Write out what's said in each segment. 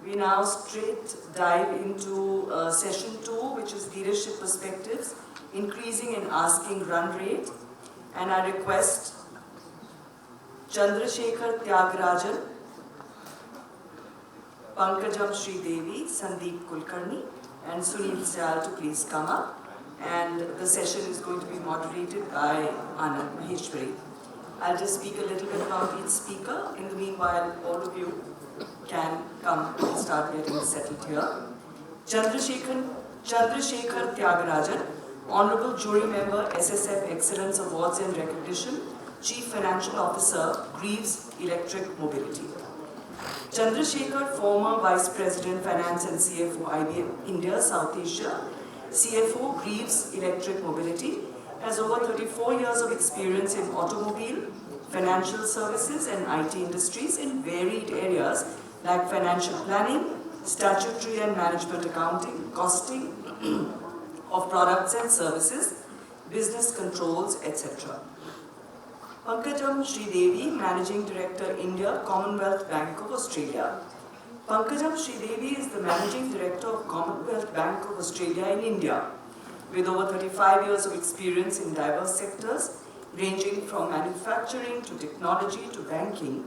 We now straight dive into session 2, which is leadership perspectives, increasing and asking run rate. And I request Chandrasekar Thyagarajan, Pankajam Sridevi, Sandeep Kulkarni, and Sunil Sayal to please come up. And the session is going to be moderated by Anand Maheshwari. I'll just speak a little bit about each speaker. In the meanwhile, all of you can come and start getting settled here. Chandrasekar Thyagarajan, Honorable Jury Member, SSF Excellence Awards and Recognition, Chief Financial Officer, Greaves Electric Mobility. Chandrasekar, former Vice President, Finance and CFO, IBM India, South Asia, CFO, Greaves Electric Mobility, has over 34 years of experience in automobile, financial services and IT industries in varied areas like financial planning, statutory and management accounting, costing of products and services, business controls, etc. Pankajam Sridevi, Managing Director, India, Commonwealth Bank of Australia. Pankajam Sridevi is the Managing Director of Commonwealth Bank of Australia in India, with over 35 years of experience in diverse sectors, ranging from manufacturing to technology to banking.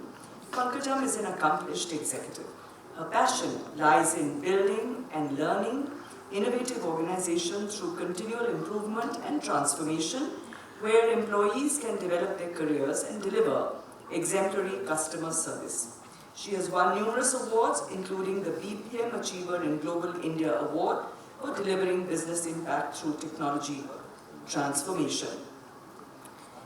Pankajam is an accomplished executive. Her passion lies in building and learning innovative organizations through continual improvement and transformation, where employees can develop their careers and deliver exemplary customer service. She has won numerous awards, including the BPM Achiever in Global India Award for delivering business impact through technology transformation.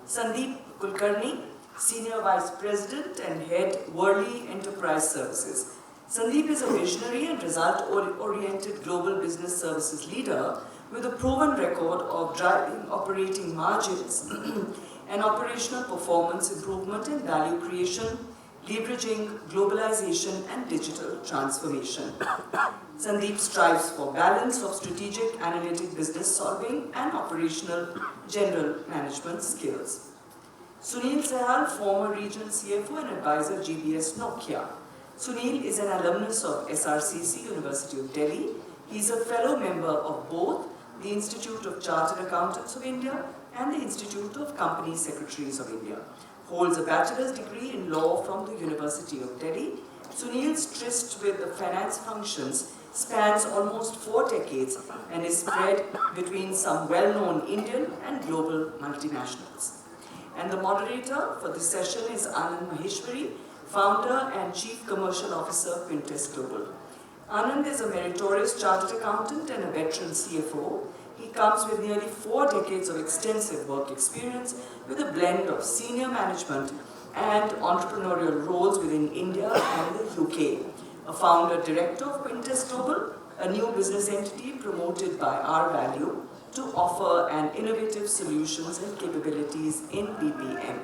Sandeep Kulkarni, Senior Vice President and Head, Worley Enterprise Services. Sandeep is a visionary and result-oriented global business services leader with a proven record of driving operating margins and operational performance improvement and value creation, leveraging globalization and digital transformation. Sandeep strives for balance of strategic analytic business solving and operational general management skills. Sunil Sayal, former regional CFO and advisor, GBS Nokia. Sunil is an alumnus of SRCC, University of Delhi. He is a fellow member of both the Institute of Chartered Accountants of India and the Institute of Company Secretaries of India. Holds a bachelor's degree in law from the University of Delhi. Sunil's tryst with the finance functions spans almost 4 decades and is spread between some well-known Indian and global multinationals. And the moderator for this session is Anand Maheshwari, founder and chief commercial officer, Quintes Global. Anand is a meritorious chartered accountant and a veteran CFO. He comes with nearly 4 decades of extensive work experience with a blend of senior management and entrepreneurial roles within India and the UK. A founder director of Quintes Global, a new business entity promoted by our Value to offer an innovative solutions and capabilities in BPM.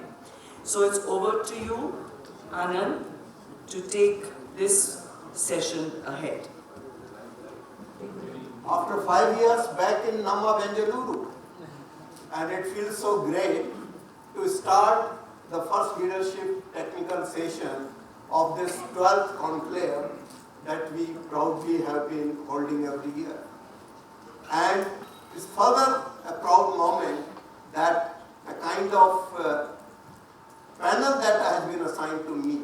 So it's over to you, Anand, to take this session ahead. After 5 years back in Namma Bengaluru, and it feels so great to start the first leadership technical session of this 12th conclave that we proudly have been holding every year. And it's further a proud moment that a kind of panel that has been assigned to me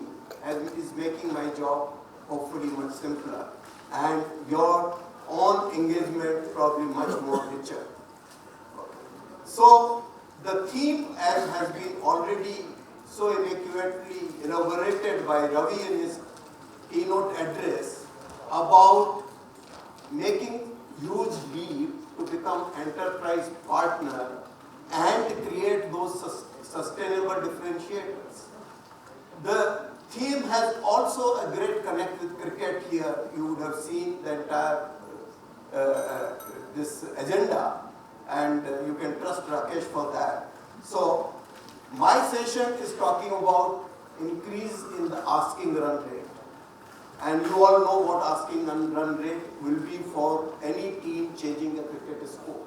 is making my job hopefully much simpler, and your own engagement probably much more richer. So the theme, as has been already so eloquently elaborated by Ravi in his keynote address, about making huge leap to become enterprise partner and create those sustainable differentiators. The theme has also a great connect with cricket here. You would have seen the entire this agenda, and you can trust Rakesh for that. So my session is talking about increase in the asking run rate. And you all know what asking run rate will be for any team changing a cricket score.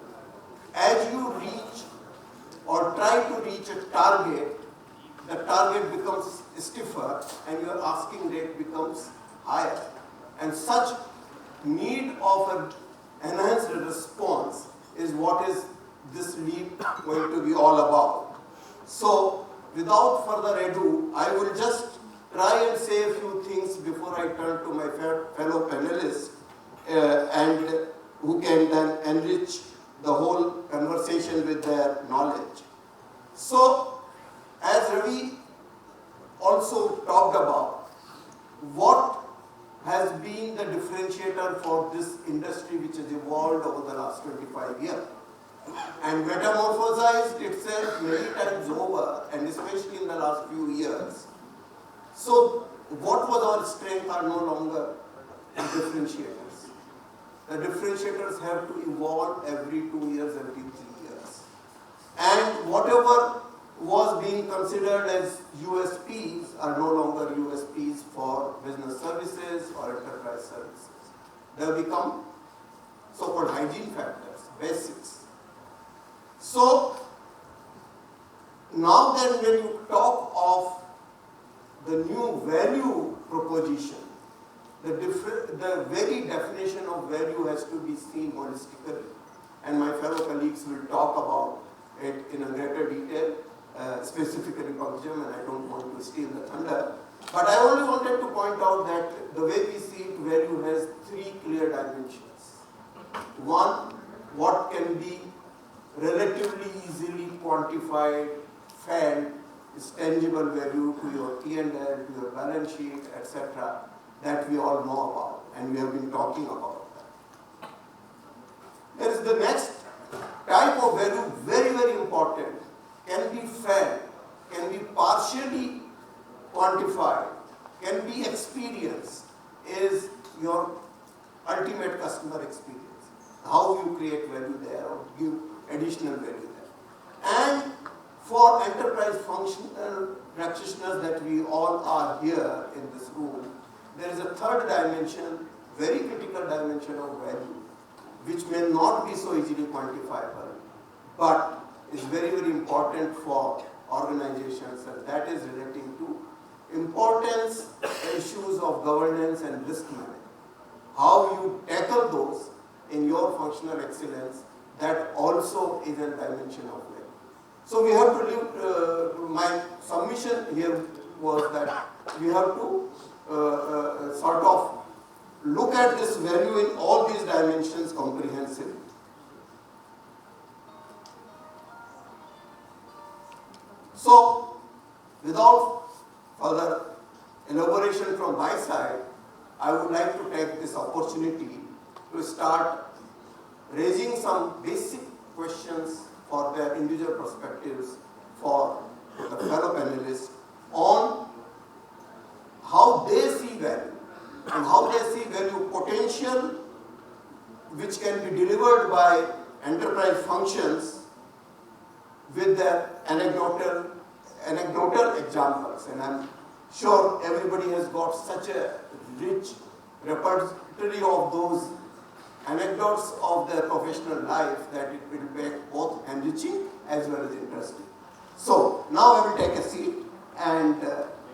As you reach or try to reach a target, the target becomes stiffer and your asking rate becomes higher. And And such need of an enhanced response is what is this leap going to be all about. So, without further ado, I will just try and say a few things before I turn to my fellow panelists and who can then enrich the whole conversation with their knowledge. So, as Ravi also talked about, what has been the differentiator for this industry which has evolved over the last 25 years and metamorphosized itself many times over, and especially in the last few years. So, what was our strength are no longer differentiators. The differentiators have to evolve every 2 years, every 3 years. And whatever was being considered as USPs are no longer USPs for business services or enterprise services. They have become so-called hygiene factors, basics. So, now then when you talk of the new value proposition, the very definition of value has to be seen holistically. And my fellow colleagues will talk about it in a greater detail, specifically Pankajam, and I don't want to steal the thunder. But I only wanted to point out that the way we see it, value has 3 clear dimensions. One, what can be relatively easily quantified, felt, is tangible value to your P&L, to your balance sheet, etc., that we all know about, and we have been talking about that. There is the next type of value, very, very important, can be felt, can be partially quantified, can be experienced, is your ultimate customer experience. How you create value there or give additional value there. And for enterprise functional practitioners that we all are here in this room, there is a third dimension, very critical dimension of value, which may not be so easily quantifiable, but is very, very important for organizations, and that is relating to importance issues of governance and risk management. How you tackle those in your functional excellence, that also is a dimension of value. So we have to live, my submission here was that we have to sort of look at this value in all these dimensions comprehensively. So, without further elaboration from my side, I would like to take this opportunity to start raising some basic questions for their individual perspectives for the fellow panelists on how they see value and how they see value potential which can be delivered by enterprise functions with their anecdotal examples. And I'm sure everybody has got such a rich repertoire of those anecdotes of their professional life that it will be both enriching as well as interesting. So now I will take a seat and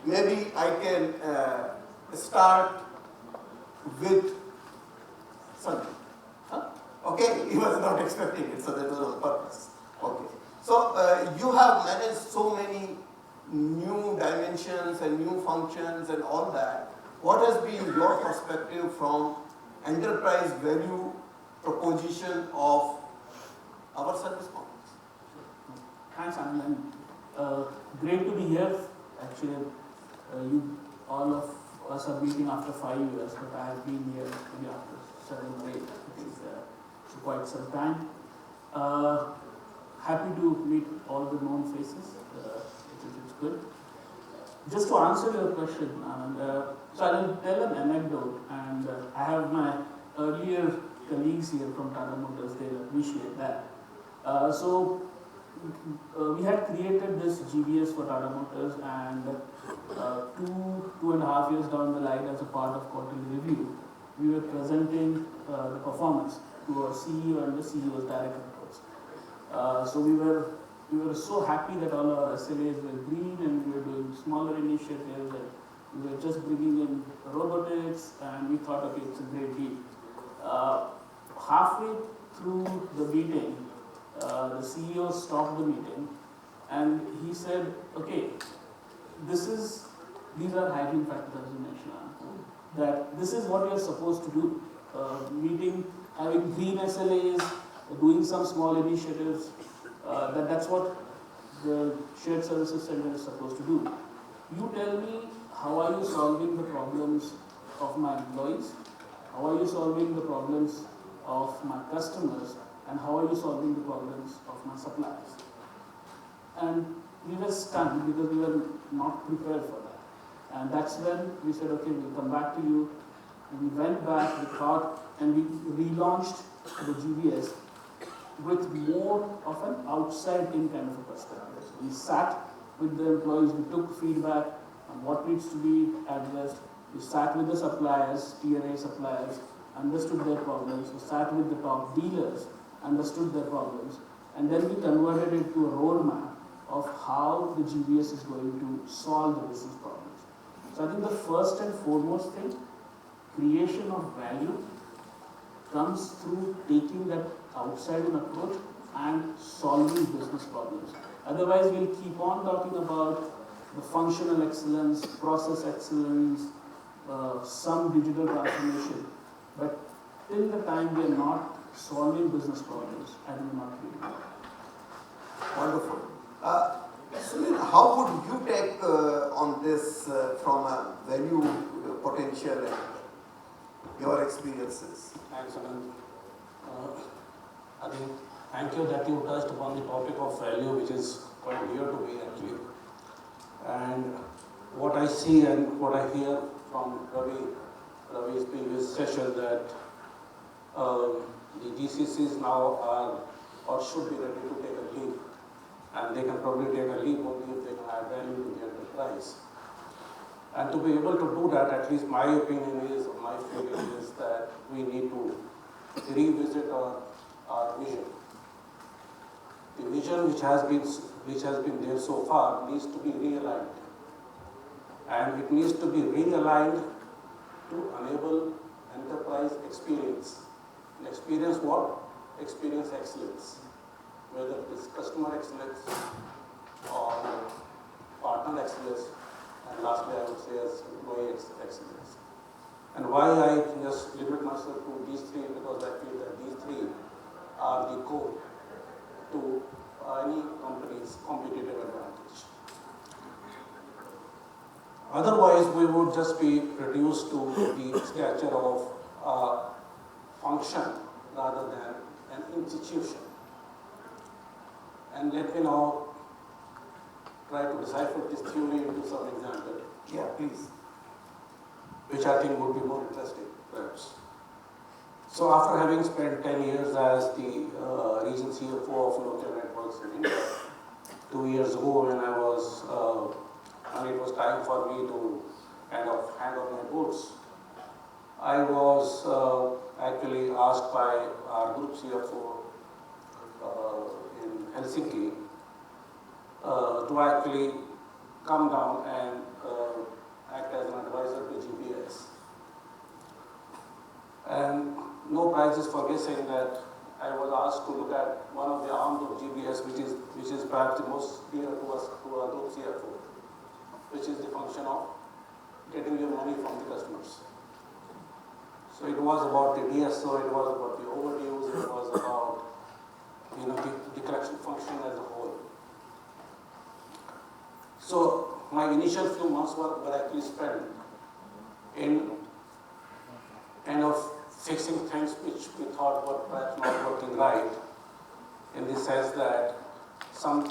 maybe I can start with Sandeep. Huh? Okay, he was not expecting it, so that was on purpose. Okay. So you have managed so many new dimensions and new functions and all that. What has been your perspective from enterprise value proposition of our service models? Thanks, Anand. Great to be here. Actually, you all of us are meeting after 5 years, but I have been here maybe after 7 or 8. I think for quite some time. Happy to meet all the known faces. It's good. Just to answer your question, so I will tell an anecdote, and I have my earlier colleagues here from Tata Motors, they'll appreciate that. So we had created this GBS for Tata Motors, and 2.5 years down the line, as a part of quarterly review, we were presenting the performance to our CEO and the CEO's direct reports. So we were so happy that all our SLAs were green and we were doing smaller initiatives and We were just bringing in robotics, and we thought, okay, it's a great deal. Halfway through the meeting, the CEO stopped the meeting, and he said, okay, these are hygiene factors, as you mentioned, that this is what you're supposed to do. Meeting, having green SLAs, doing some small initiatives, that's what the shared services center is supposed to do. You tell me, how are you solving the problems of my employees? How are you solving the problems of my customers? And how are you solving the problems of my suppliers? And we were stunned because we were not prepared for that. And that's when we said, okay, we'll come back to you. And we went back, we thought, and we relaunched the GBS with more of an outside-in kind of a perspective. We sat with the employees, we took feedback on what needs to be addressed. We sat with the suppliers, TRA suppliers, understood their problems. We sat with the top dealers, understood their problems. And then we converted it to a roadmap of how the GBS is going to solve the business problems. So I think the first and foremost thing, creation of value, comes through taking that outside-in approach and solving business problems. Otherwise, we'll keep on talking about the functional excellence, process excellence, some digital transformation, but till the time we are not solving business problems, I think we're not really. Wonderful. Sunil, how would you take on this from a value potential and your experiences? Thanks, Anand. I think, thank you that you touched upon the topic of value, which is quite dear to me actually. And what I see and what I hear from Ravi's previous session, that the GCCs now are or should be ready to take a leap, and they can probably take a leap only if they can add value to the enterprise. And to be able to do that, at least my opinion is, or my feeling is, that we need to revisit our vision. The vision which has been there so far needs to be realigned. And it needs to be realigned to enable enterprise experience. And experience what? Experience excellence. Whether it is customer excellence or partner excellence, and lastly I would say as employee excellence. And why I just limit myself to these three, because I feel that these three are the core to any company's competitive advantage. Otherwise, we would just be reduced to the stature of a function rather than an institution. And let me now try to decipher this theory into some example. Yeah, please. Which I think would be more interesting, perhaps. So after having spent 10 years as the region CFO of Nokia Networks in India, 2 years ago when it was time for me to kind of hand over my boots, I was actually asked by our group CFO in Helsinki to actually come down and act as an advisor to GBS. And no prizes for guessing that I was asked to look at one of the arms of GBS, which is perhaps the most dear to us, to our group CFO, which is the function of getting your money from the customers. So it was about the DSO, it was about the overdues, it was about the collection function as a whole. So my initial few months were actually spent in kind of fixing things which we thought were perhaps not working right, in the sense that some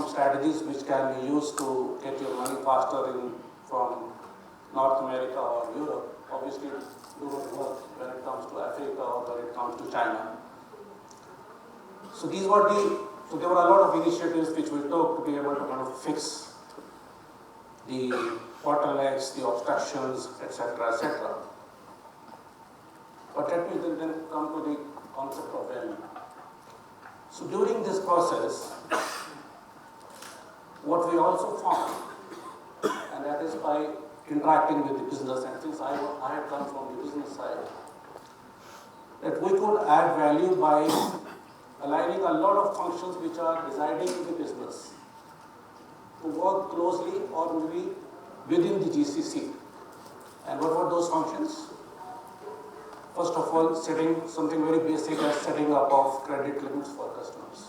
strategies which can be used to get your money faster from North America or Europe, obviously do not work when it comes to Africa or when it comes to China. So there were a lot of initiatives which we took to be able to kind of fix the bottlenecks, the obstructions, etc., etc. But let me then come to the concept of value. So during this process, what we also found, and that is by interacting with the business, and since I had come from the business side, that we could add value by aligning a lot of functions which are residing in the business to work closely or maybe within the GCC. And what were those functions? First of all, setting something very basic as setting up of credit limits for customers.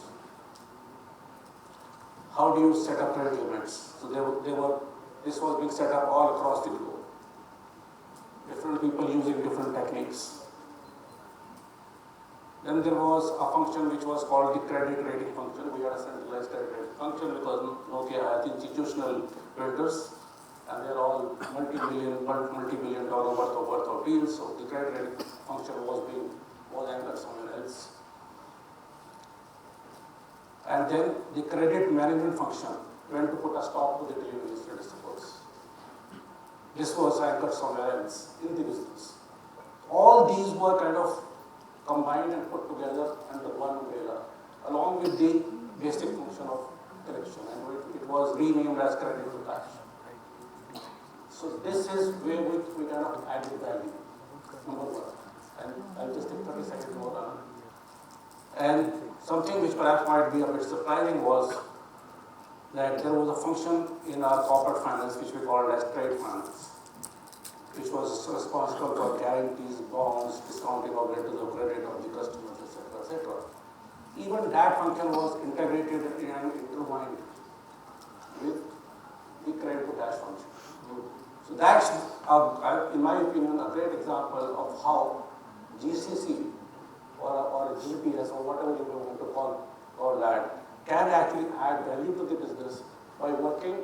How do you set up credit limits? So this was being set up all across the globe. Different people using different techniques. Then there was a function which was called the credit rating function. We had a centralized credit rating function because Nokia has institutional vendors and they're all multi-billion dollar worth of deals. So the credit rating function was anchored somewhere else. And then the credit management function went to put a stop to the deliveries to distributors. This was anchored somewhere else in the business. All these were kind of combined and put together under one umbrella, along with the basic function of collection, and it was renamed as credit to cash. So this is where we kind of added value, number one. And I'll just take 30 seconds more on. And something which perhaps might be a bit surprising was that there was a function in our corporate finance which we called as trade finance, which was responsible for guarantees, bonds, discounting of letters of credit of the customers, etc., etc. Even that function was integrated and intertwined with the credit to cash function. So that's, in my opinion, a great example of how GCC or GPS or whatever you want to call that can actually add value to the business by working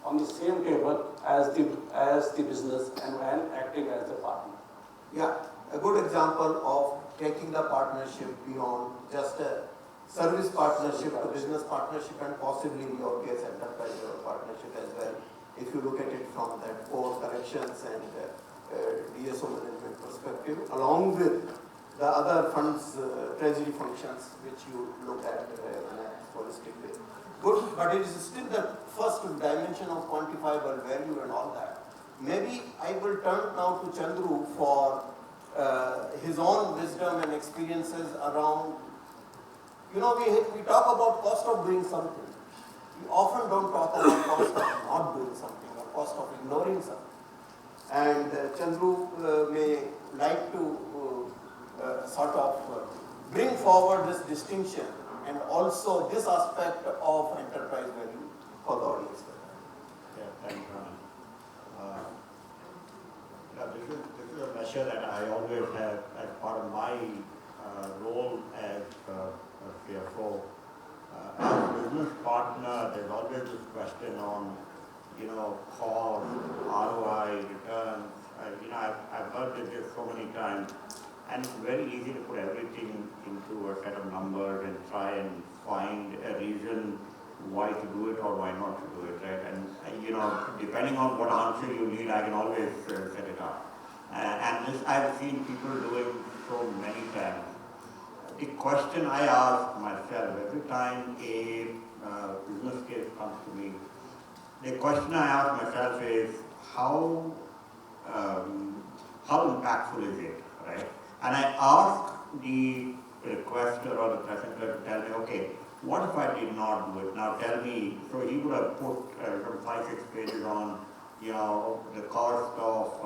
on the same table as the business and acting as the partner. Yeah, a good example of taking the partnership beyond just a service partnership to business partnership and possibly in your case enterprise partnership as well. If you look at it from that core collections and DSO management perspective, along with the other funds, treasury functions which you look at in a holistic way. Good, but it is still the first dimension of quantifiable value and all that. Maybe I will turn now to Chandru for his own wisdom and experiences around, we talk about cost of doing something. We often don't talk about cost of not doing something or cost of ignoring something. And Chandru may like to bring forward this distinction and also this aspect of enterprise value for the audience. Yeah, thank you, Anand. This is a measure that I always have as part of my role as a CFO. As a business partner, there's always this question on, cost, ROI, returns. I've heard this just so many times. And it's very easy to put everything into a set of numbers and try and find a reason why to do it or why not to do it, right? And depending on what answer you need, I can always set it up. And this I've seen people doing so many times. The question I ask myself every time a business case comes to me, the question I ask myself is how impactful is it, right? And I ask the requester or the presenter to tell me, okay, what if I did not do it? Now tell me, so he would have put some 5-6 pages on, the cost of,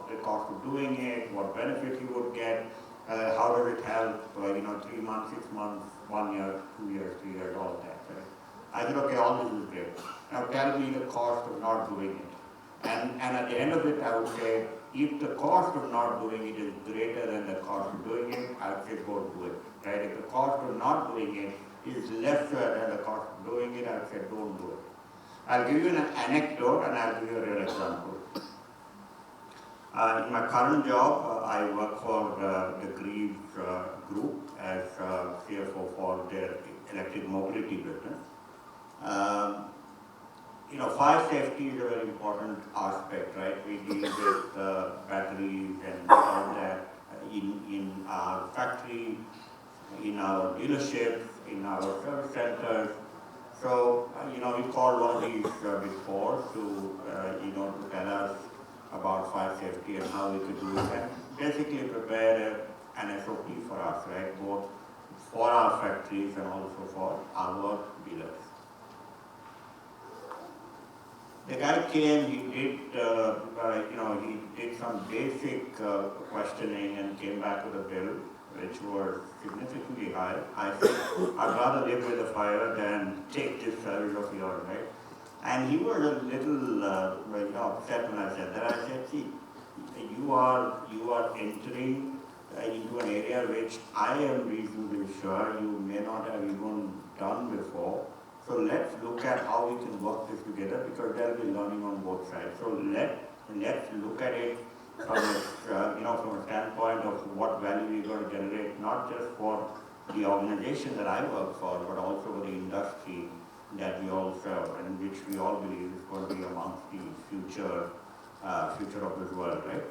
the cost of doing it, what benefit he would get, how does it help, 3 months, 6 months, 1 year, 2 years, 3 years, all that, right? I said, okay, all this is great. Now tell me the cost of not doing it. And at the end of it, I would say, if the cost of not doing it is greater than the cost of doing it, I would say go do it, right? If the cost of not doing it is lesser than the cost of doing it, I would say don't do it. I'll give you an anecdote and I'll give you a real example. In my current job, I work for the Greaves group as CFO for their electric mobility business. Fire safety is a very important aspect, right? We deal with batteries and all that in our factory, in our dealerships, in our service centers. So, we called one of these big fours to, to tell us about fire safety and how we could do it, and basically prepare an SOP for us, right? Both for our factories and also for our dealers. The guy came, he did, he did some basic questioning and came back with a bill which was significantly high. I said, I'd rather live with a fire than take this service of yours, right? And he was a little upset when I said that. I said, see, you are entering into an area which I am reasonably sure you may not have even done before. So let's look at how we can work this together, because there will be learning on both sides. So let's look at it from a standpoint of what value we're going to generate, not just for the organization that I work for, but also for the industry that we all serve, and which we all believe is going to be amongst the future of this world, right?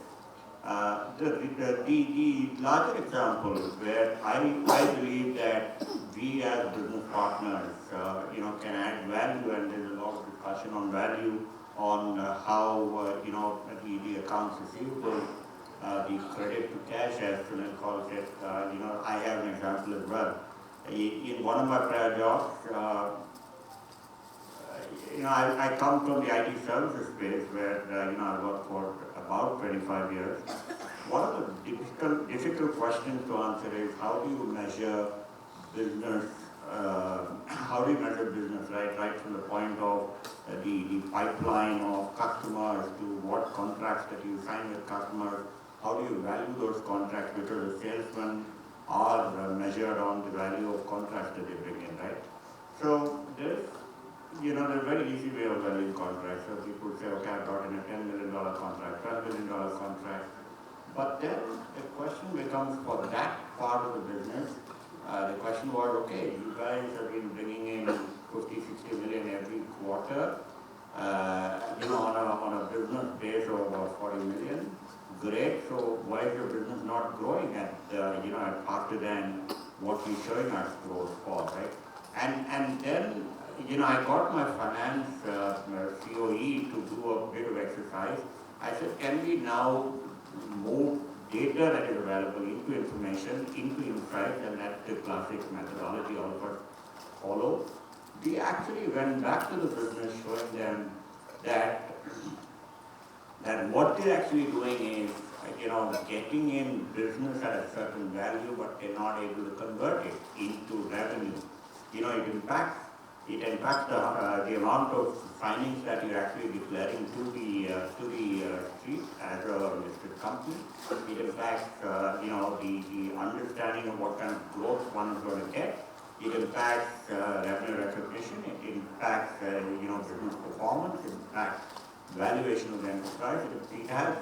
The larger example where I believe that we as business partners, can add value, and there's a lot of discussion on value, on how, the accounts receivable, the credit to cash, as Sunil calls it. I have an example as well. In one of my prior jobs, I come from the IT services space where, I worked for about 25 years. One of the difficult questions to answer is, how do you measure business, right from the point of the pipeline of customers to what contracts that you sign with customers? How do you value those contracts? Because the salesmen are measured on the value of contracts that they bring in, right? So there's a very easy way of valuing contracts. So people say, okay, I brought in a $10 million contract, $12 million contract. But then the question becomes, for that part of the business, the question was, okay, you guys have been bringing in 50, 60 million every quarter, on a business base of about 40 million. Great, so why is your business not growing at faster than what you're showing us growth for, right? And then, I got my finance COE to do a bit of exercise. I said, can we now move data that is available into information, into insight, and that's the classic methodology all of us follow. We actually went back to the business showing them that what they're actually doing is, getting in business at a certain value, but they're not able to convert it into revenue. It impacts the amount of signings that you're actually declaring to the street as a listed company. It impacts the understanding of what kind of growth one is going to get. It impacts revenue recognition. It impacts business performance. It impacts valuation of the enterprise. It has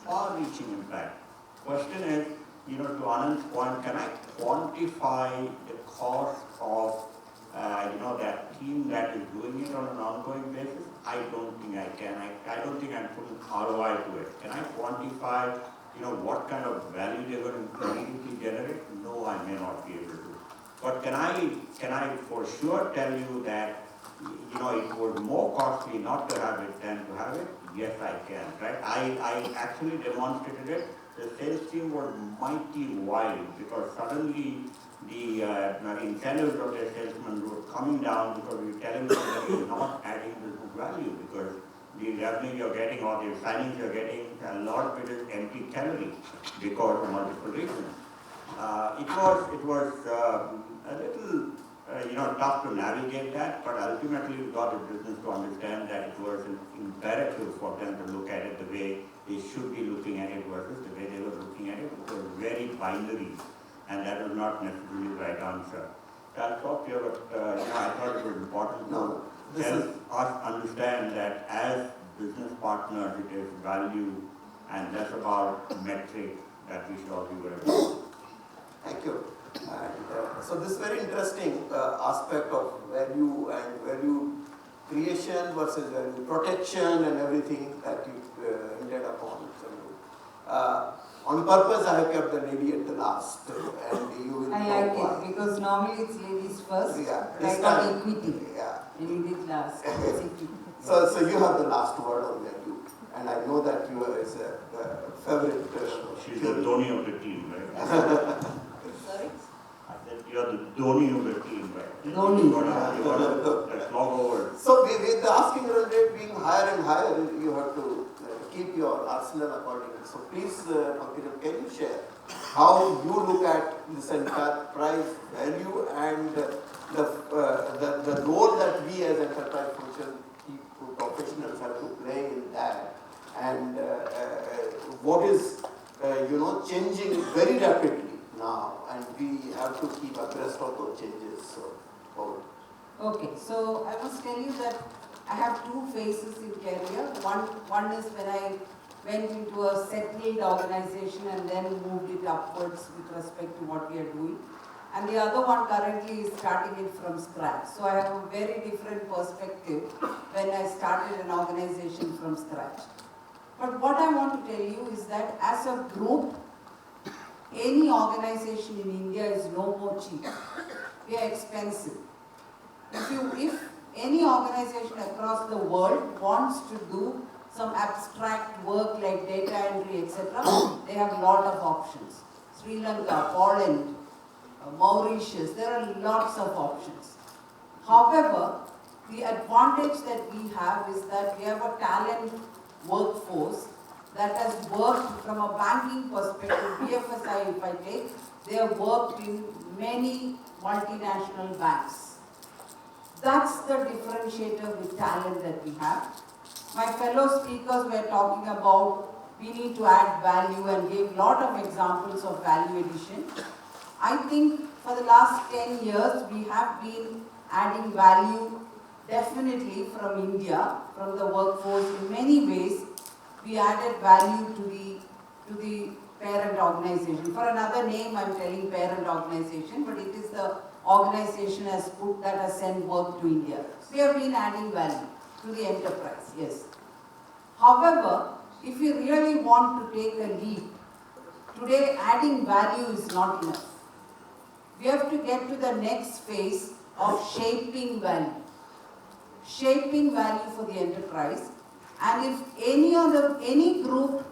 far-reaching impact. Question is, to Anand's point, can I quantify the cost of that team that is doing it on an ongoing basis? I don't think I can. I don't think I'm putting ROI to it. Can I quantify, what kind of value they're going to immediately generate? No, I may not be able to. But can I for sure tell you that, it was more costly not to have it than to have it? Yes, I can, right? I actually demonstrated it. The sales team was mighty wild, because suddenly the incentives of their salesmen were coming down, because we were telling them that you're not adding business value, because the revenue you're getting or the signings you're getting, a lot of it is empty calorie because of multiple reasons. It was a little tough to navigate that, but ultimately we got the business to understand that it was an imperative for them to look at it the way they should be looking at it versus the way they were looking at it. It was very binary, and that was not necessarily the right answer. I'll stop here, but I thought it was important to help us understand that as business partners, it is value and less about metric that we should all be aware of. Thank you. And, so this is very interesting aspect of value and value creation versus value protection and everything that you ended upon. So, on purpose, I have kept the lady at the last, and you will I like it because normally it's ladies first, Yeah, like on equity. Yeah, last. So you have the last word on value, and I know that you are a favorite. She's the Dhoni of the team, right? Sorry? I said you are the Dhoni of the team, right? Dhoni. You got that long over. So with the asking run rate being higher and higher, you have to keep your arsenal accordingly. So please, Pankajam, can you share how you look at this enterprise value and the role that we as enterprise function professionals have to play in that, and what is changing very rapidly now, and we have to keep abreast of those changes. So forward. Okay, so I must tell you that I have two phases in career. One is when I went into a settled organization and then moved it upwards with respect to what we are doing. And the other one currently is starting it from scratch. So I have a very different perspective when I started an organization from scratch. But what I want to tell you is that as a group, any organization in India is no more cheap. We are expensive. If any organization across the world wants to do some abstract work like data entry, etc., they have a lot of options. Sri Lanka, Poland, Mauritius, there are lots of options. However, the advantage that we have is that we have a talent workforce that has worked from a banking perspective. BFSI, if I take, they have worked in many multinational banks. That's the differentiator with talent that we have. My fellow speakers were talking about we need to add value and gave a lot of examples of value addition. I think for the last 10 years we have been adding value definitely from India, from the workforce. In many ways, we added value to the parent organization. For another name, I'm telling parent organization, but it is the organization that has sent work to India. We have been adding value to the enterprise, yes. However, if we really want to take a leap, today adding value is not enough. We have to get to the next phase of shaping value. Shaping value for the enterprise. And if any group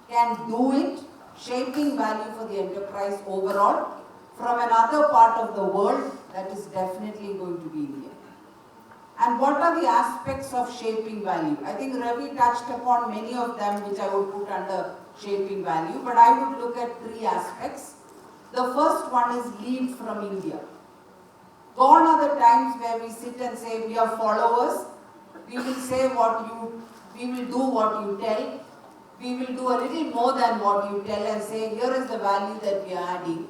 can do it, shaping value for the enterprise overall, from another part of the world, that is definitely going to be India. And what are the aspects of shaping value? I think Ravi touched upon many of them, which I would put under shaping value, but I would look at three aspects. The first one is lead from India. Gone are the times where we sit and say we are followers, we will say we will do what you tell, we will do a little more than what you tell and say here is the value that we are adding.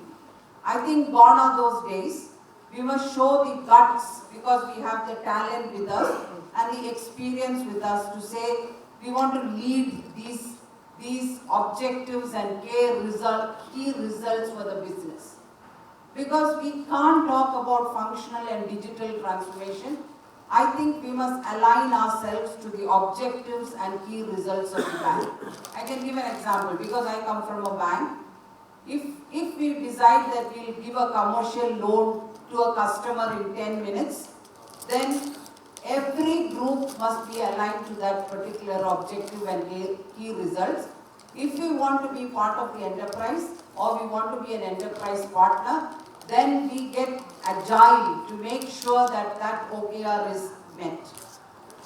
I think gone are those days. We must show the guts because we have the talent with us and the experience with us to say we want to lead these objectives and key results for the business. Because we can't talk about functional and digital transformation, I think we must align ourselves to the objectives and key results of the bank. I can give an example because I come from a bank. If we decide that we will give a commercial loan to a customer in 10 minutes, then every group must be aligned to that particular objective and key results. If we want to be part of the enterprise or we want to be an enterprise partner, then we get agile to make sure that that OKR is met.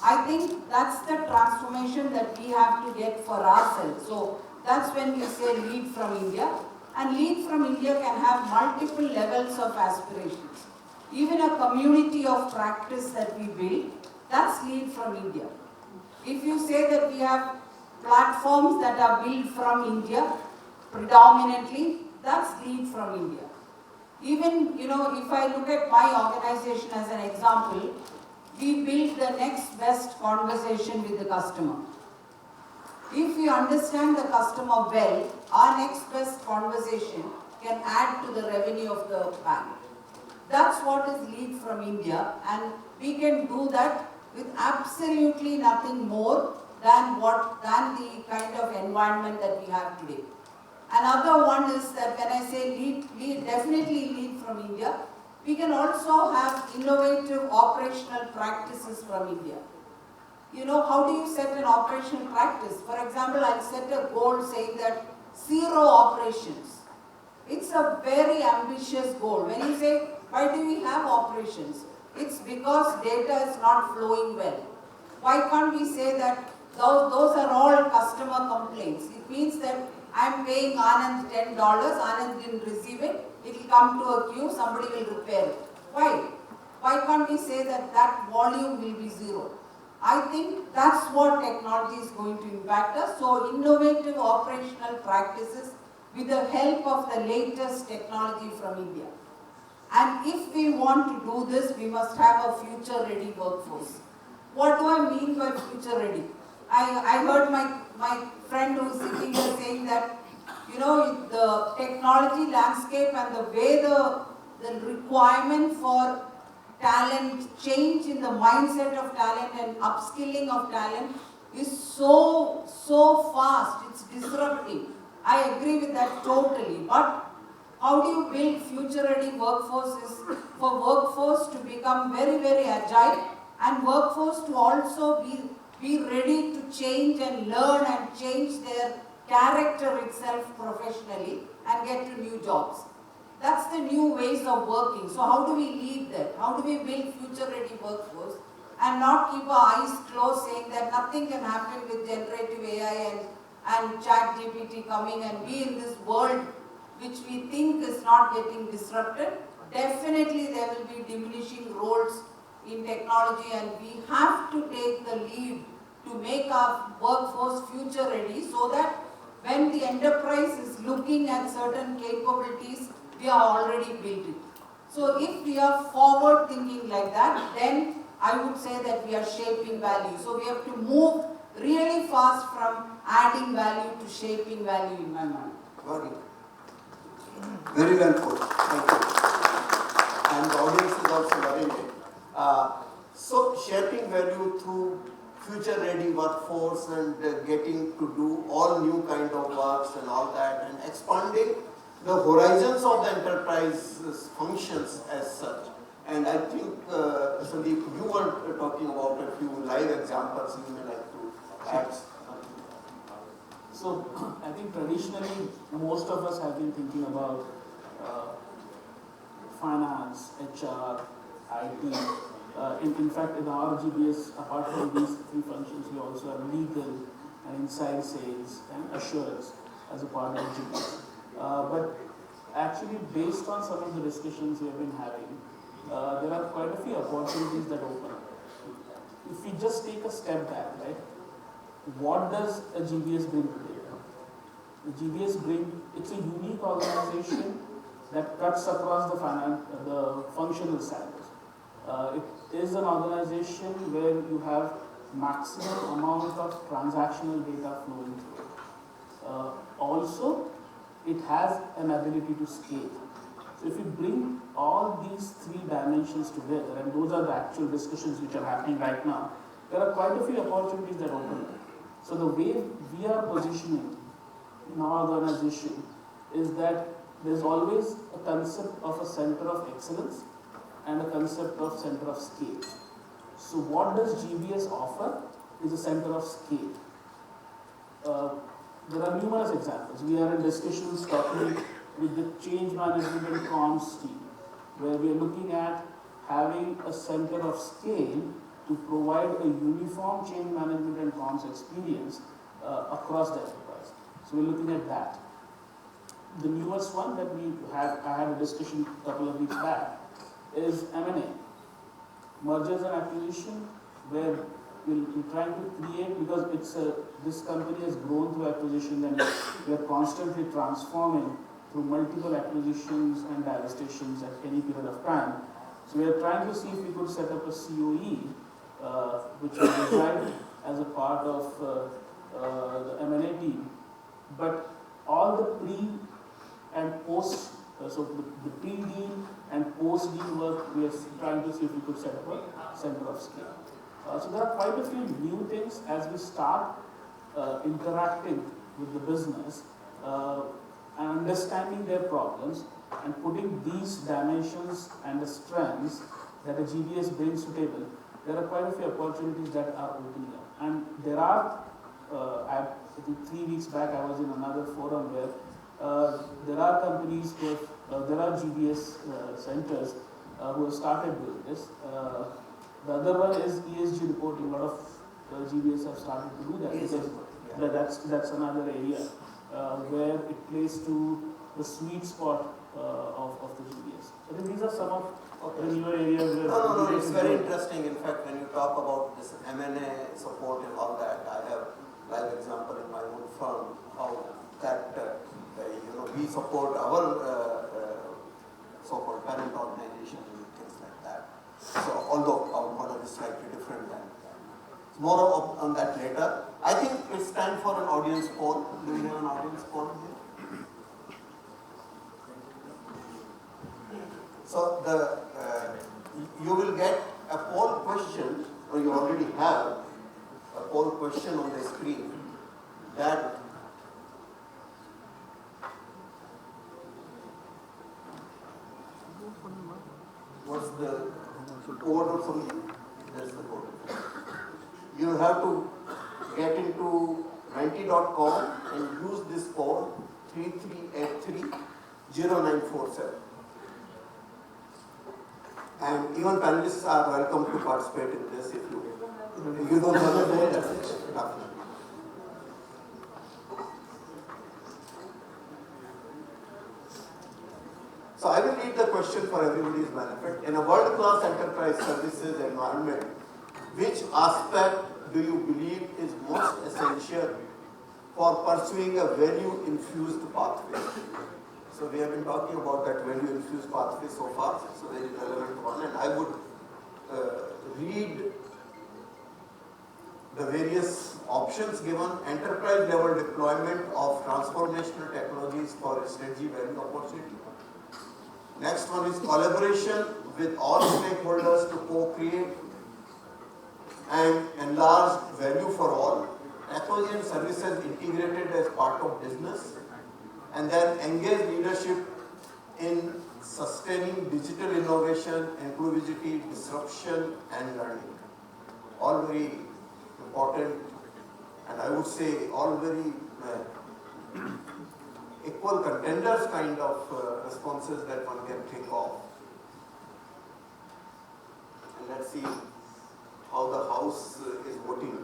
I think that's the transformation that we have to get for ourselves. So that's when we say lead from India. And lead from India can have multiple levels of aspirations. Even a community of practice that we build, that's lead from India. If you say that we have platforms that are built from India, predominantly, that's lead from India. Even, if I look at my organization as an example, we build the next best conversation with the customer. If we understand the customer well, our next best conversation can add to the revenue of the bank. That's what is lead from India, and we can do that with absolutely nothing more than the kind of environment that we have today. Another one is that when I say lead, definitely lead from India, We can also have innovative operational practices from India. You know, how do you set an operational practice? For example, I'll set a goal saying that 0 operations. It's a very ambitious goal. When you say, why do we have operations? It's because data is not flowing well. Why can't we say that those are all customer complaints? It means that I'm paying Anand $10, Anand didn't receive it, it will come to a queue, somebody will repair it. Why? Why can't we say that that volume will be 0? I think that's what technology is going to impact us. So innovative operational practices with the help of the latest technology from India. And if we want to do this, we must have a future-ready workforce. What do I mean by future-ready? I heard my friend who is sitting here saying that, you know, the technology landscape and the way the requirement for talent, change in the mindset of talent and upskilling of talent is so fast, it's disruptive. I agree with that totally. But how do you build future-ready workforces for workforce to become very, very agile and workforce to also be ready to change and learn and change their character itself professionally and get to new jobs? That's the new ways of working. So how do we lead that? How do we build future-ready workforce and not keep our eyes closed saying that nothing can happen with generative AI and ChatGPT coming and be in this world which we think is not getting disrupted? Definitely there will be diminishing roles in technology, and we have to take the lead to make our workforce future ready so that when the enterprise is looking at certain capabilities, we are already built it. So if we are forward thinking like that, then I would say that we are shaping value. So we have to move really fast from adding value to shaping value in my mind. Very well put. Thank you. And the audience is also very good. So shaping value through future-ready workforce and getting to do all new kind of works and all that, and expanding the horizons of the enterprise's functions as such. And I think, Sandeep, you were talking about a few live examples you may like to add. So, I think traditionally, most of us have been thinking about finance, HR, IT. In fact, in our GBS, apart from these 3 functions, we also have legal and inside sales and assurance as a part of GBS. But actually, based on some of the discussions we have been having, there are quite a few opportunities that open up. If we just take a step back, right, what does a GBS bring today? The GBS it's a unique organization that cuts across the functional silos. It is an organization where you have maximum amount of transactional data flowing through. Also, it has an ability to scale. So if you bring all these 3 dimensions together, and those are the actual discussions which are happening right now, there are quite a few opportunities that open up. So the way we are positioning in our organization is that there's always a concept of a center of excellence and a concept of center of scale. So what does GBS offer is a center of scale. There are numerous examples. We are in discussions talking with the change management and comms team, where we are looking at having a center of scale to provide a uniform change management and comms experience across the enterprise. So we're looking at that. The newest one that I had a discussion a couple of weeks back is M&A, mergers and acquisition, where we're trying to create, because this company has grown through acquisition and we are constantly transforming through multiple acquisitions and divestitions at any period of time. So we are trying to see if we could set up a COE, which will reside as a part of the M&A team. But all the pre and post, so the pre-deal and post-deal work, we are trying to see if we could set up a center of scale. So there are quite a few new things as we start interacting with the business and understanding their problems. and putting these dimensions and the strengths that a GBS brings to table, there are quite a few opportunities that are opening up. And there are, I think 3 weeks back I was in another forum where there are companies who have, there are GBS centers who have started doing this. The other one is ESG reporting. A lot of GBS have started to do that because that's another area where it plays to the sweet spot of the GBS. I think these are some of the newer areas where No, it's very interesting. In fact, when you talk about this M&A support and all that, I have live example in my own firm how that we support our so-called parent organization and things like that. So although our model is slightly different than that. More on that later. I think it's time for an audience poll. Do we have an audience poll here? So you will get a poll question, or you already have a poll question on the screen that what's the code or something? That's the code. You have to get into 90.com and use this code 33830947. And even panelists are welcome to participate in this if you don't have a phone, that's it. So I will read the question for everybody's benefit. In a world-class enterprise services environment, which aspect do you believe is most essential for pursuing a value-infused pathway? So we have been talking about that value-infused pathway so far. It's a very relevant one, and I would read the various options given. Enterprise-level deployment of transformational technologies for strategy value opportunity. Next one is collaboration with all stakeholders to co-create and enlarge value for all. Technology and services integrated as part of business. And then engage leadership in sustaining digital innovation, inclusivity, disruption, and learning. All very important, and I would say all very equal contenders kind of responses that one can think of. And let's see how the House is voting.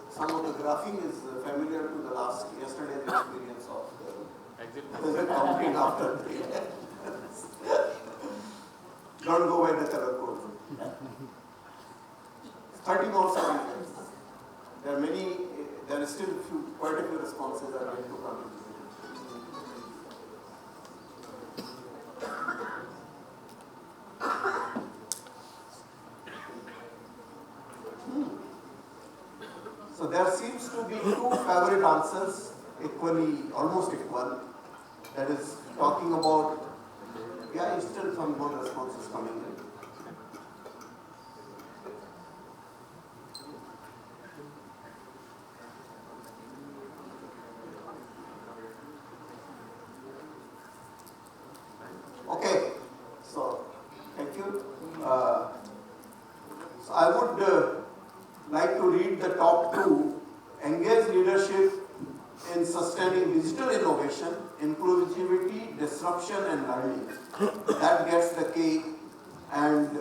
Some of the graphing is familiar to the yesterday's experience of the counting after the Don't go by the color code. 30 more seconds. There are still quite a few responses that are going to come. So there seems to be two favorite answers, almost equal. That is talking about, still some more responses coming in. Okay, so thank you. So I would like to read the top two. Engage leadership in sustaining digital innovation, inclusivity, disruption, and learning. That gets the K. And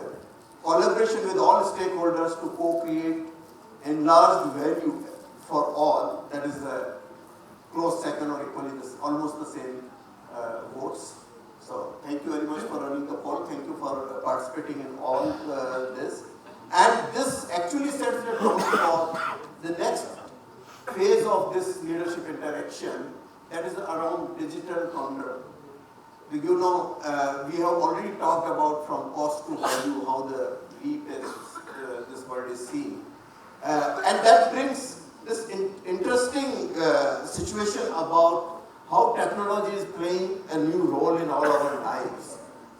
collaboration with all stakeholders to co-create enlarged value for all. That is a close second or equally almost the same votes. So thank you very much for running the poll. Thank you for participating in all this. And this actually sets the tone for the next phase of this leadership interaction, that is around digital conundrum. you know, we have already talked about from cost to value, how the leap is, this word is seen. And that brings this interesting situation about how technology is playing a new role in all our lives.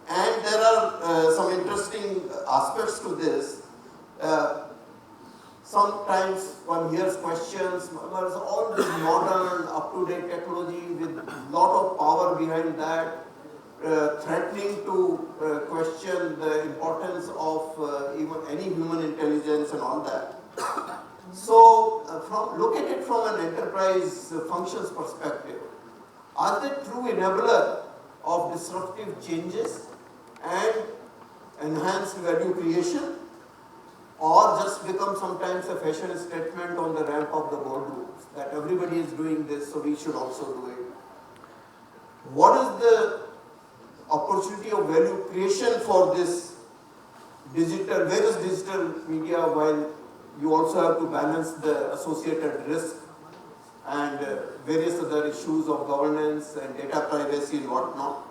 And there are some interesting aspects to this. Sometimes one hears questions, there's all this modern, up-to-date technology with a lot of power behind that, threatening to question the importance of even any human intelligence and all that. So, look at it from an enterprise functions perspective. Are they true enabler of disruptive changes and enhanced value creation, or just become sometimes a fashion statement on the ramp of the boardrooms that everybody is doing this, so we should also do it? What is the opportunity of value creation for this various digital media, while you also have to balance the associated risk and various other issues of governance and data privacy and whatnot?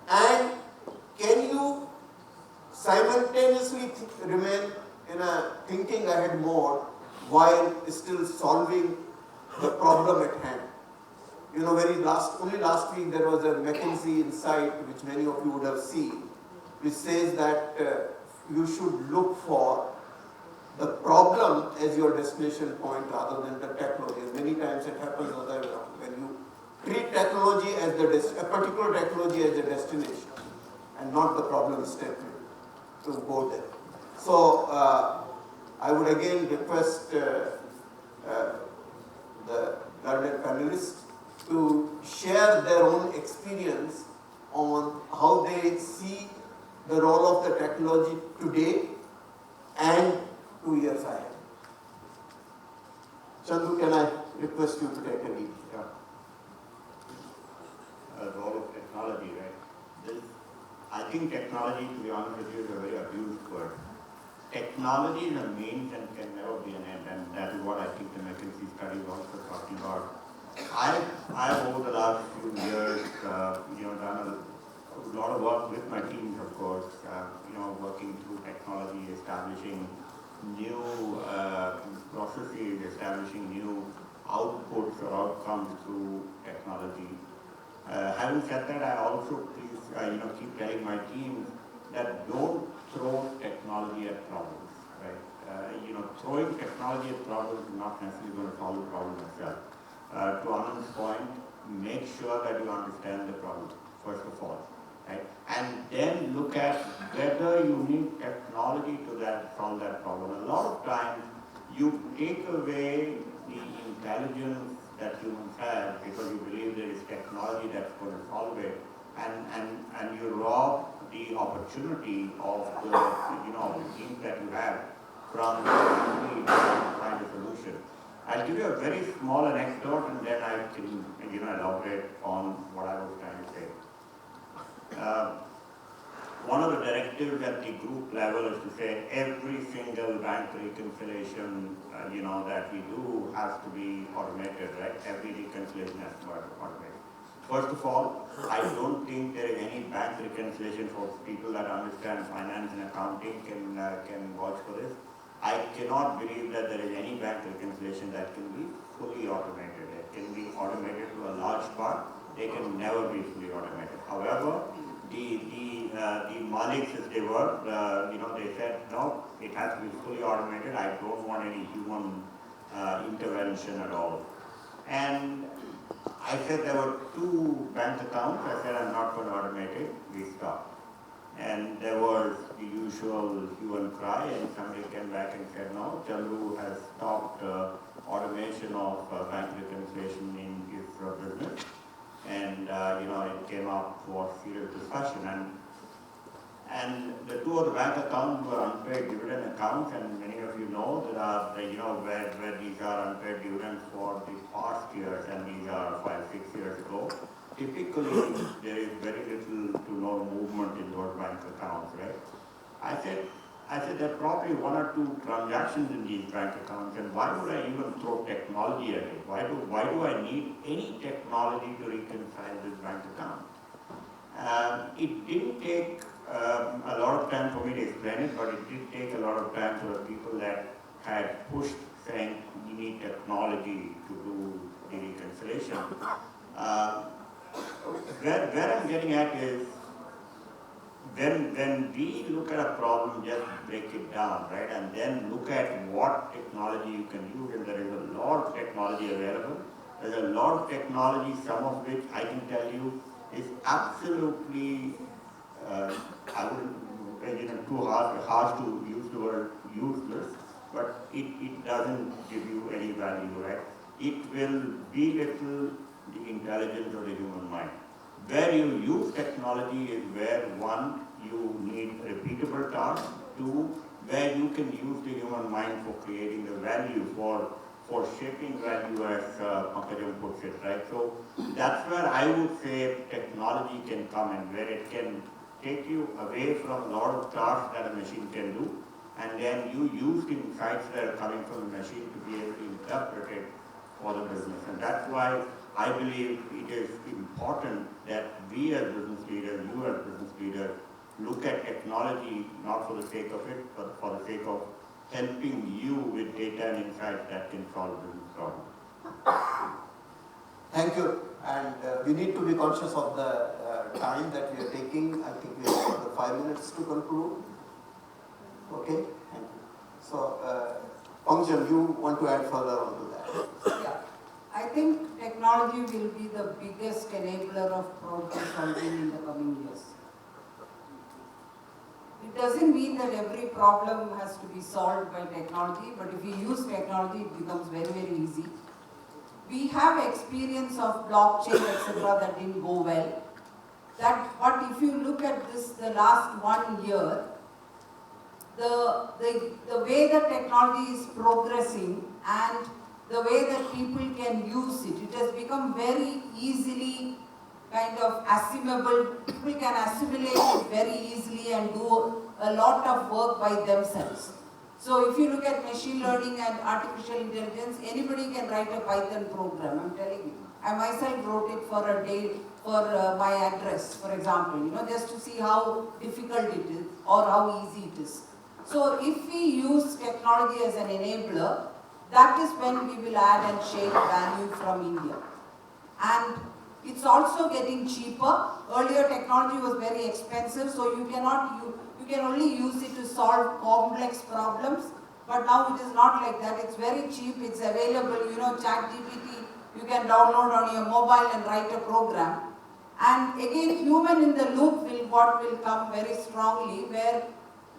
And can you simultaneously remain in a thinking ahead mode while still solving the problem at hand? You know, only last week there was a McKinsey insight, which many of you would have seen, which says that you should look for the problem as your destination point rather than the technology. Many times it happens other way around, when you treat technology as a particular technology as a destination and not the problem statement to go there. So I would again request the learned panelists to share their own experience on how they see the role of the technology today and 2 years ahead. Chandru, can I request you to take a lead? Yeah. Role of technology, right? I think technology, to be honest with you, is a very abused word. Technology is a means and can never be an end, and that is what I think the McKinsey study is also talking about. I've over the last few years, done a lot of work with my teams, of course, working through technology, establishing new processes, establishing new outputs or outcomes through technology. Having said that, I also keep telling my teams that don't throw technology at problems, right? Throwing technology at problems is not necessarily going to solve the problem itself. To Anand's point, make sure that you understand the problem, first of all, right? And then look at whether you need technology to solve that problem. A lot of times, you take away the intelligence that humans have because you believe there is technology that's going to solve it, and you rob the opportunity of the teams that you have from actually find a solution. I'll give you a very small anecdote and then I can elaborate on what I was trying to say. One of the directives at the group level is to say every single bank reconciliation that we do has to be automated, right? Every reconciliation has to be automated. First of all, I don't think there is any bank reconciliation for people that understand finance and accounting can vouch for this. I cannot believe that there is any bank reconciliation that can be fully automated. It can be automated to a large part. They can never be fully automated. However, the Maliks, as they were, they said, no, it has to be fully automated. I don't want any human intervention at all. And I said there were 2 bank accounts. I said, I'm not going to automate it. We stopped. And there was the usual hue and cry, and somebody came back and said, no, Chandru has stopped automation of bank reconciliation in his business. And, it came up for serious discussion. And the 2 of the bank accounts were unpaid dividend accounts, and many of you know that where these are unpaid dividends for the past years, and these are 5-6 years ago. Typically, there is very little to no movement in those bank accounts, right? I said there are probably 1 or 2 transactions in these bank accounts, and why would I even throw technology at it? Why do I need any technology to reconcile this bank account? it didn't take a lot of time for me to explain it, but it did take a lot of time for the people that had pushed saying we need technology to do the reconciliation. Where I'm getting at is when we look at a problem, just break it down, right, and then look at what technology you can use, and there is a lot of technology available. There's a lot of technology, some of which I can tell you is absolutely, I wouldn't, too harsh to use the word useless, but it doesn't give you any value, right? It will belittle the intelligence of the human mind. Where you use technology is where, one, you need repeatable tasks, two, where you can use the human mind for creating the value, for shaping value, as Pankajam puts it, right? So that's where I would say technology can come in, where it can take you away from a lot of tasks that a machine can do, and then you use the insights that are coming from the machine to be able to interpret it for the business. And that's why I believe it is important that we as business leaders, you as business leaders, look at technology not for the sake of it, but for the sake of helping you with data and insights that can solve business problems. Thank you. And we need to be conscious of the time that we are taking. I think we have another 5 minutes to conclude. Okay? Thank you. So, Pankajam, you want to add further on to that? Yeah. I think technology will be the biggest enabler of problem solving in the coming years. It doesn't mean that every problem has to be solved by technology, but if you use technology, it becomes very, very easy. We have experience of blockchain, etc., that didn't go well. But if you look at this, the last 1 year, the way that technology is progressing and the way that people can use it, it has become very easily kind of assimilable. People can assimilate it very easily and do a lot of work by themselves. So if you look at machine learning and artificial intelligence, anybody can write a Python program, I'm telling you. I myself wrote it for a day, for my address, for example, just to see how difficult it is or how easy it is. So if we use technology as an enabler, that is when we will add and shape value from India. And it's also getting cheaper. Earlier technology was very expensive, so you can only use it to solve complex problems. But now it is not like that. It's very cheap, it's available, ChatGPT, you can download on your mobile and write a program. And again, human in the loop will come very strongly, where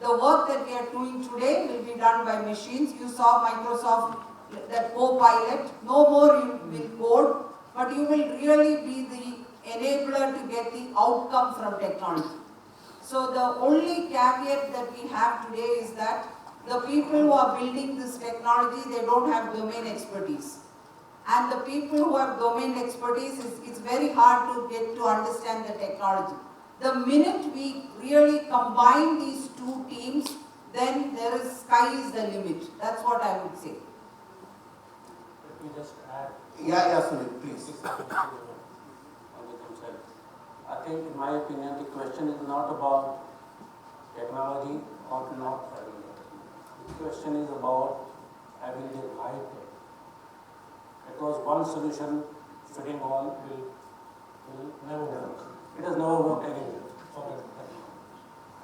the work that we are doing today will be done by machines. You saw Microsoft, that Copilot. No more you will code, but you will really be the enabler to get the outcome from technology. So the only caveat that we have today is that the people who are building this technology, they don't have domain expertise. And the people who have domain expertise, it's very hard to get to understand the technology. The minute we really combine these two teams, then sky is the limit. That's what I would say. Let me just add. Yeah, Sunil, please. I think, in my opinion, the question is not about technology or not having it. The question is about having the right tech. Because one solution fitting all will never work. It has never worked anywhere.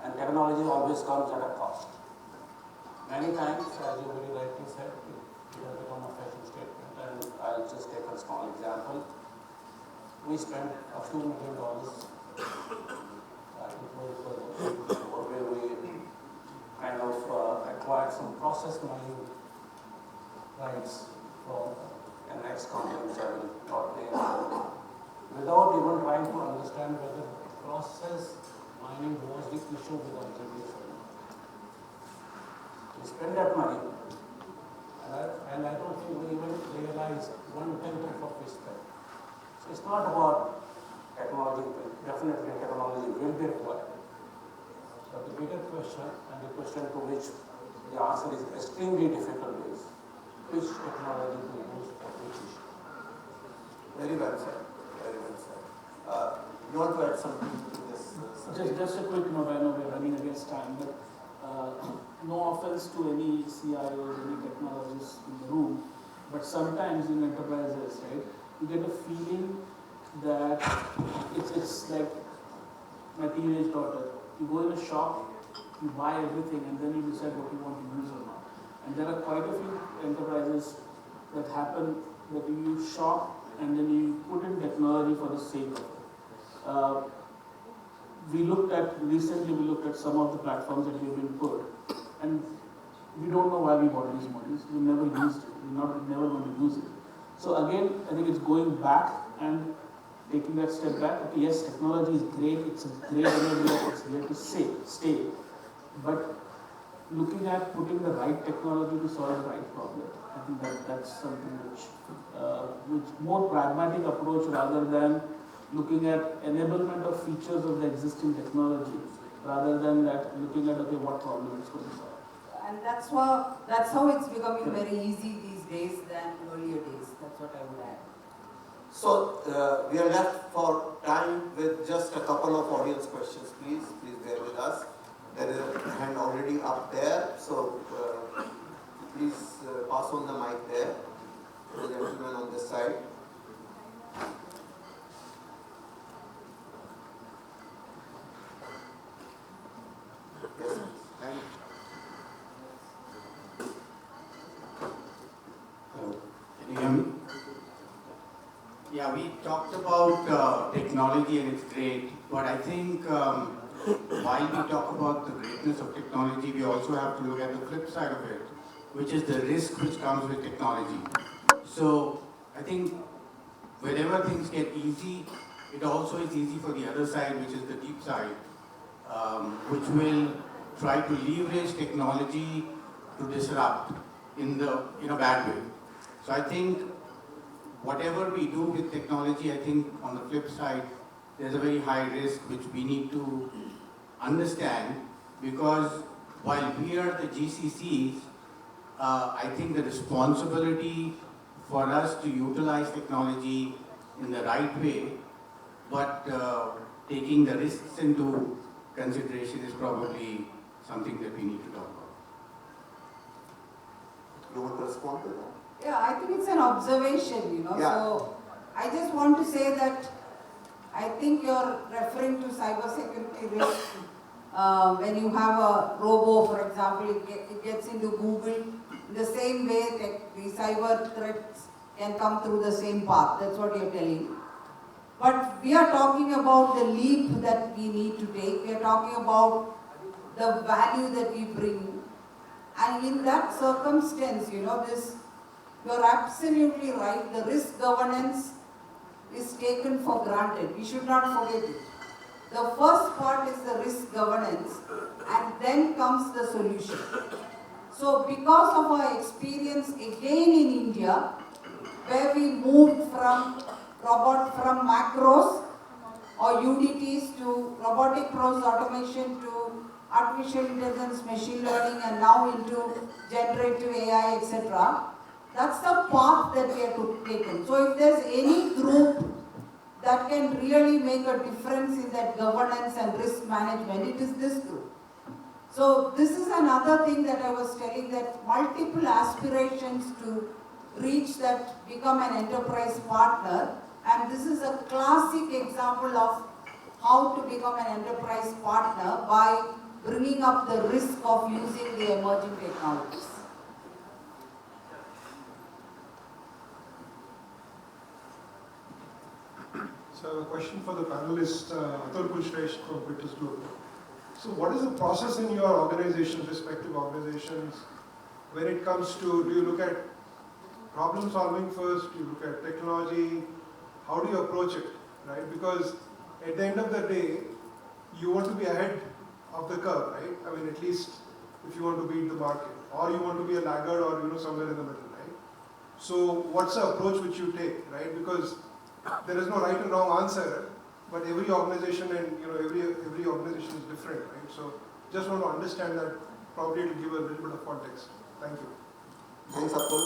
And technology always comes at a cost. Many times, as you very rightly said, it has become a fashion statement. And I'll just take a small example. We spent a few $1 million, I think where we kind of acquired some process mining rights from an ex-company which I will not name, without even trying to understand whether process mining was the issue with our business. We spend that money, and I don't think we even realize 1/10 of what we spent. So it's not about technology. Definitely technology will be required. But the bigger question, and the question to which the answer is extremely difficult, is which technology to use for which issue. Very well said. Very well said. You want to add something to this? Just a quick note, I know we're running against time, but no offense to any CIOs, any technologists in the room, but sometimes in enterprises, right, you get a feeling that it's like my teenage daughter. You go in a shop, you buy everything, and then you decide what you want to use or not. And there are quite a few enterprises that happen that you shop and then you put in technology for the sake of it. Recently we looked at some of the platforms that we've been put, and we don't know why we bought these models. We never used it. We're never going to use it. So again, I think it's going back and taking that step back. Okay, yes, technology is great. It's a great enabler. It's here to stay. But looking at putting the right technology to solve the right problem, I think that's something which more pragmatic approach rather than looking at enablement of features of the existing technology, rather than that looking at okay, what problem it's going to solve. And that's how it's becoming very easy these days than earlier days. That's what I would add. So we are left for time with just a couple of audience questions, please. Please bear with us. There is a hand already up there, so please pass on the mic there to the gentleman on this side. Yes, thank you. Hello, can you hear me? Yeah, we talked about technology and it's great, but I think while we talk about the greatness of technology, we also have to look at the flip side of it, which is the risk which comes with technology. So I think whenever things get easy, it also is easy for the other side, which is the deep side, which will try to leverage technology to disrupt in a bad way. So I think whatever we do with technology, I think on the flip side, there's a very high risk which we need to understand, because while we are the GCCs, I think the responsibility for us to utilize technology in the right way, but taking the risks into consideration is probably something that we need to talk about. You want to respond to that? Yeah, I think it's an observation, Yeah. So I just want to say that I think you're referring to cybersecurity risk. When you have a robo, for example, it gets into Google. In the same way, the cyber threats can come through the same path. That's what you're telling. But we are talking about the leap that we need to take. We are talking about the value that we bring. And in that circumstance, you're absolutely right. The risk governance is taken for granted. We should not forget it. The first part is the risk governance, and then comes the solution. So because of our experience again in India, where we moved from macros or UDTs to robotic process automation to artificial intelligence, machine learning, and now into generative AI, etc. That's the path that we have taken. So if there's any group that can really make a difference in that governance and risk management, it is this group. So this is another thing that I was telling, that multiple aspirations to reach that, become an enterprise partner, and this is a classic example of how to become an enterprise partner by bringing up the risk of using the emerging technologies. So a question for the panelist, Atul Kulshresh from British Global. So what is the process in your organization, respective organizations, when it comes to, do you look at problem solving first, do you look at technology, how do you approach it, right? Because at the end of the day, you want to be ahead of the curve, right? I mean, at least if you want to beat the market, or you want to be a laggard, or somewhere in the middle, right? So what's the approach which you take, right? Because there is no right and wrong answer, but every organization and every organization is different, right? So just want to understand that, probably to give a little bit of context. Thank you. Thanks, Atul.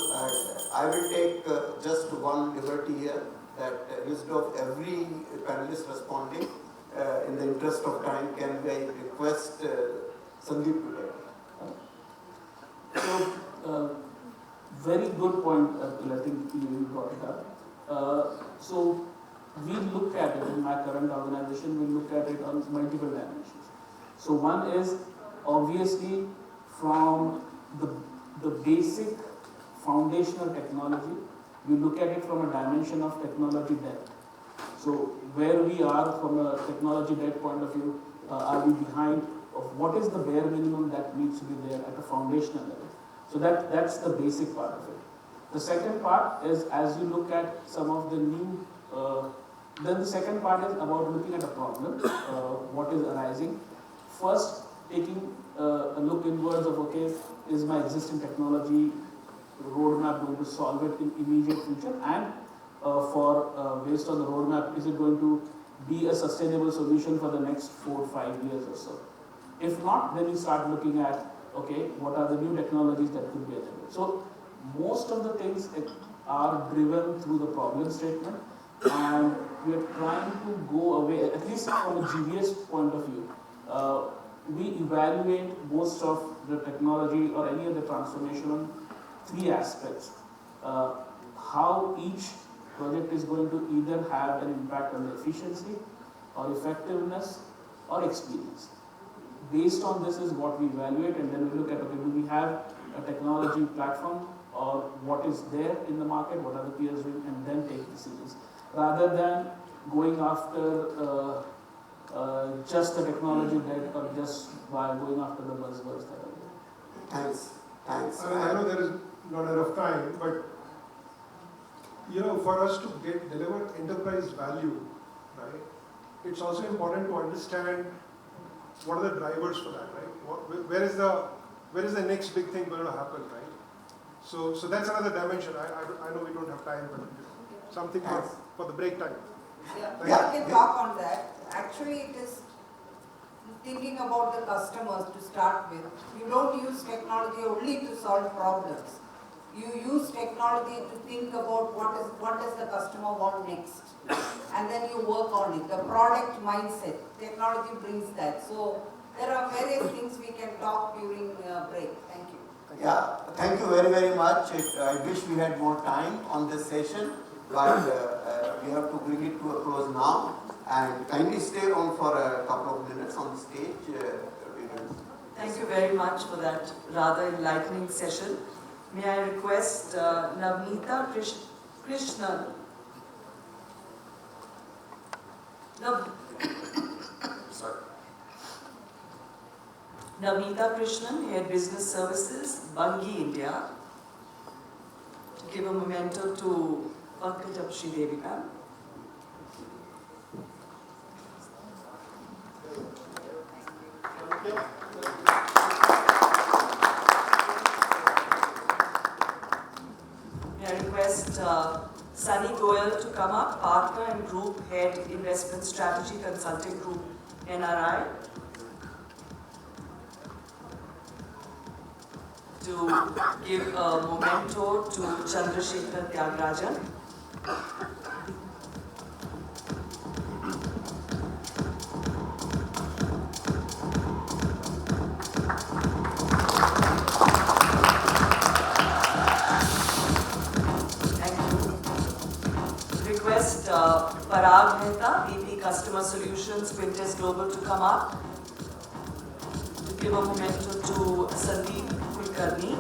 I will take just one liberty here, that instead of every panelist responding, in the interest of time, can I request Sandeep to take it? So, very good point, I think you brought it up. So, we look at it in my current organization, we look at it on multiple dimensions. So, one is obviously from the basic foundational technology, we look at it from a dimension of technology debt. So, where we are from a technology debt point of view, are we behind of what is the bare minimum that needs to be there at a foundational level. So that's the basic part of it. The second part is as you look at some of the new, then the second part is about looking at a problem, what is arising. First, taking a look inwards of, okay, is my existing technology roadmap going to solve it in immediate future, and based on the roadmap, is it going to be a sustainable solution for the next 4 or 5 years or so? If not, then you start looking at, okay, what are the new technologies that could be available? So most of the things are driven through the problem statement, and we are trying to go away, at least from a GVS point of view. We evaluate most of the technology or any of the transformation on 3 aspects. How each project is going to either have an impact on the efficiency or effectiveness or experience. Based on this is what we evaluate, and then we look at, okay, do we have a technology platform or what is there in the market, what are the peers doing, and then take decisions. Rather than going after just the technology debt or just by going after the buzzwords that are there. Thanks. I know there is not enough time, but for us to deliver enterprise value, right, it's also important to understand what are the drivers for that, right? Where is the next big thing going to happen, right? So that's another dimension. I know we don't have time, but something for the break time. Yeah, we can talk on that. Actually, it is thinking about the customers to start with. You don't use technology only to solve problems. You use technology to think about what does the customer want next, and then you work on it. The product mindset, technology brings that. So there are various things we can talk during break. Thank you. Yeah, thank you very, very much. I wish we had more time on this session, but we have to bring it to a close now. And kindly stay on for a couple of minutes on the stage. Thank you very much for that rather enlightening session. May I request Navneeta Krishnan. Navneeta Krishnan, Head Business Services, Bungie, India, to give a memento to Pankajam Sridevi, ma'am. May I request Sunny Goyal to come up, Partner and Group Head, Investment Strategy Consulting Group, NRI, to give a memento to Chandrasekar Thyagarajan. Parag Mehta, VP Customer Solutions, Quintes Global, to come up to give a memento to Sandeep Kulkarni.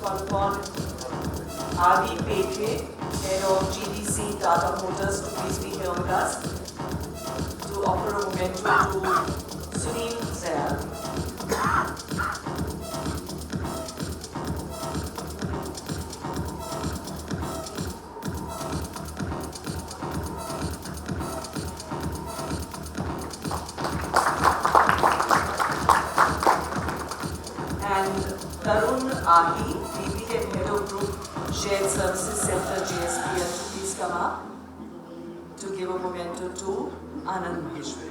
Call upon Adi Pethe, Head of GDC Tata Motors, to please be here with us, to offer a memento to Sunil Sayal. And Tarun Ahi, VP and Head of Group Shared Services Center, JSPL, to please come up to give a memento to Anand Maheshwari.